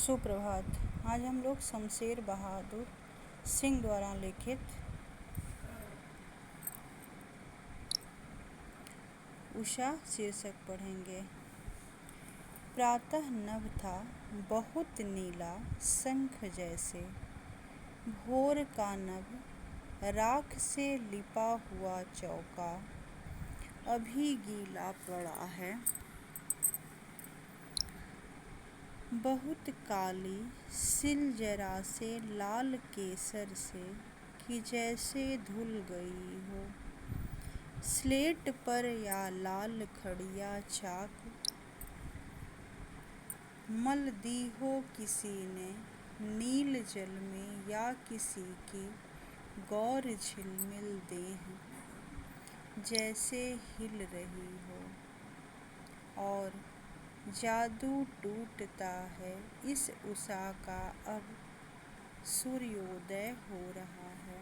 सुप्रभात। आज हम लोग शमशेर बहादुर सिंह द्वारा लिखित उषा शीर्षक पढ़ेंगे। प्रातः नभ था बहुत नीला शंख जैसे, भोर का नभ राख से लिपा हुआ चौका अभी गीला पड़ा है। बहुत काली सिल जरा से लाल केसर से कि जैसे धुल गई हो, स्लेट पर या लाल खड़िया चाक मल दी हो किसी ने नील जल में, या किसी की गौर झिलमिल देह जैसे हिल रही हो। और जादू टूटता है इस उषा का, अब सूर्योदय हो रहा है।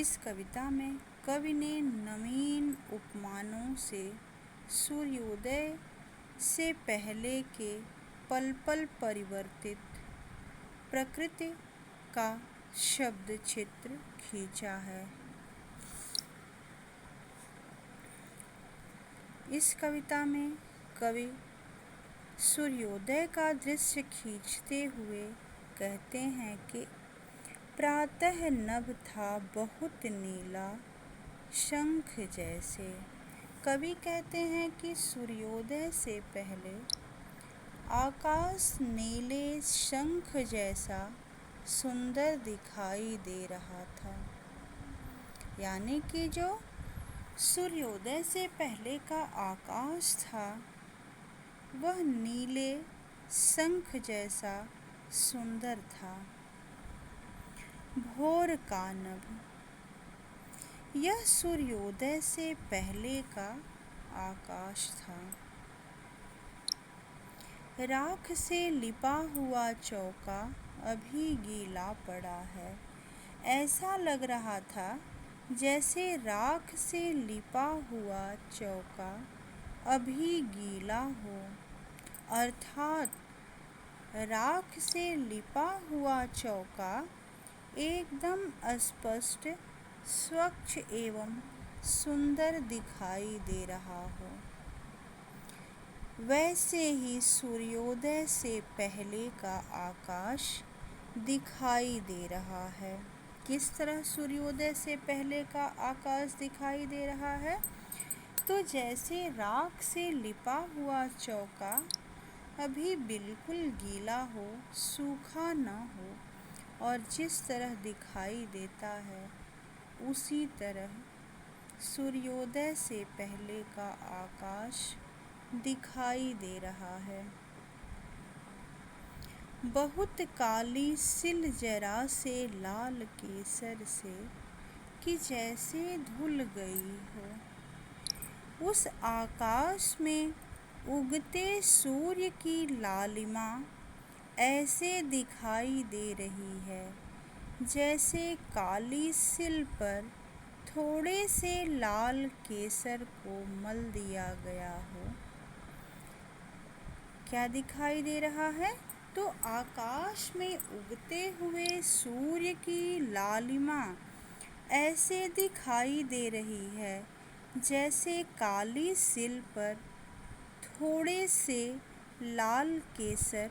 इस कविता में कवि ने नवीन उपमानों से सूर्योदय से पहले के पल पल परिवर्तित प्रकृति का शब्द चित्र खींचा है। इस कविता में कवि सूर्योदय का दृश्य खींचते हुए कहते हैं कि प्रातः नभ था बहुत नीला शंख जैसे। कवि कहते हैं कि सूर्योदय से पहले आकाश नीले शंख जैसा सुंदर दिखाई दे रहा था। यानी कि जो सूर्योदय से पहले का आकाश था वह नीले शंख जैसा सुंदर था। भोर का नभ, यह सूर्योदय से पहले का आकाश था। राख से लिपा हुआ चौका अभी गीला पड़ा है। ऐसा लग रहा था जैसे राख से लिपा हुआ चौका अभी गीला हो, अर्थात राख से लिपा हुआ चौका एकदम स्पष्ट, स्वच्छ एवं सुंदर दिखाई दे रहा हो। वैसे ही सूर्योदय से पहले का आकाश दिखाई दे रहा है। किस तरह सूर्योदय से पहले का आकाश दिखाई दे रहा है? तो जैसे राख से लिपा हुआ चौका अभी बिल्कुल गीला हो, सूखा न हो, और जिस तरह दिखाई देता है उसी तरह सूर्योदय से पहले का आकाश दिखाई दे रहा है। बहुत काली सिल जरा से लाल केसर से कि जैसे धुल गई हो। उस आकाश में उगते सूर्य की लालिमा ऐसे दिखाई दे रही है जैसे काली सिल पर थोड़े से लाल केसर को मल दिया गया हो। क्या दिखाई दे रहा है? तो आकाश में उगते हुए सूर्य की लालिमा ऐसे दिखाई दे रही है जैसे काली सिल पर थोड़े से लाल केसर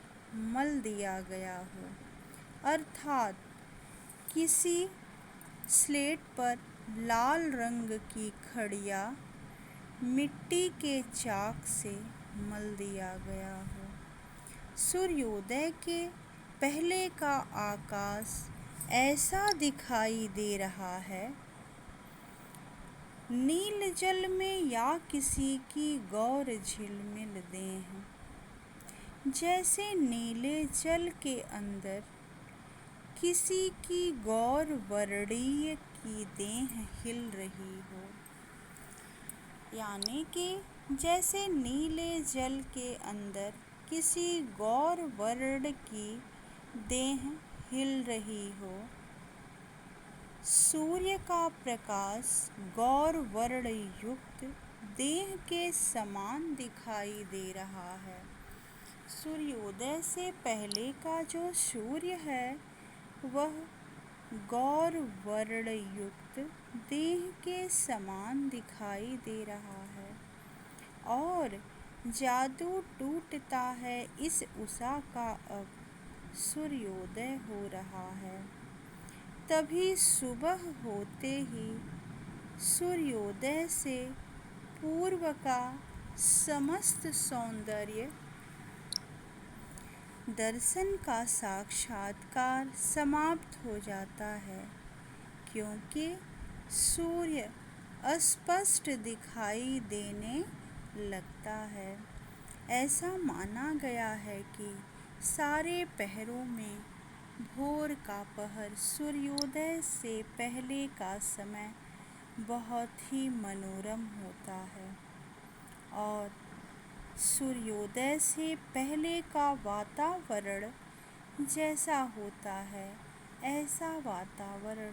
मल दिया गया हो, अर्थात किसी स्लेट पर लाल रंग की खड़िया मिट्टी के चाक से मल दिया गया हो। सूर्योदय के पहले का आकाश ऐसा दिखाई दे रहा है, नील जल में या किसी की गौर झिलमिल देह, जैसे नीले जल के अंदर किसी की गौर वर्णीय की देह हिल रही हो। यानी कि जैसे नीले जल के अंदर किसी गौर वर्ण की देह हिल रही हो। सूर्य का प्रकाश गौर वर्ण युक्त देह के समान दिखाई दे रहा है। सूर्योदय से पहले का जो सूर्य है वह गौर वर्ण युक्त देह के समान दिखाई दे रहा है और जादू टूटता है इस उषा का अब सूर्योदय हो रहा है। तभी सुबह होते ही सूर्योदय से पूर्व का समस्त सौंदर्य दर्शन का साक्षात्कार समाप्त हो जाता है, क्योंकि सूर्य अस्पष्ट दिखाई देने लगता है। ऐसा माना गया है कि सारे पहरों में भोर का पहर सूर्योदय से पहले का समय बहुत ही मनोरम होता है और सूर्योदय से पहले का वातावरण जैसा होता है ऐसा वातावरण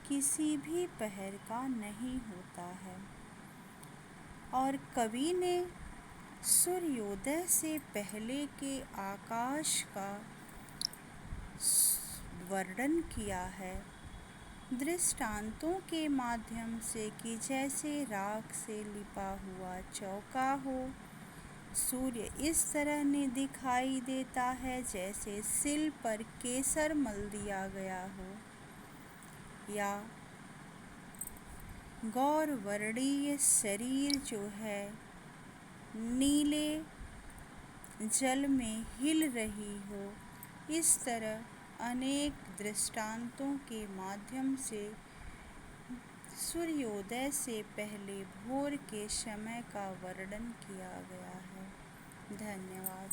किसी भी पहर का नहीं होता है। और कवि ने सूर्योदय से पहले के आकाश का वर्णन किया है दृष्टांतों के माध्यम से कि जैसे राख से लिपा हुआ चौका हो, सूर्य इस तरह ने दिखाई देता है जैसे सिल पर केसर मल दिया गया हो, या गौर वर्णीय शरीर जो है नीले जल में हिल रही हो। इस तरह अनेक दृष्टांतों के माध्यम से सूर्योदय से पहले भोर के समय का वर्णन किया गया है। धन्यवाद।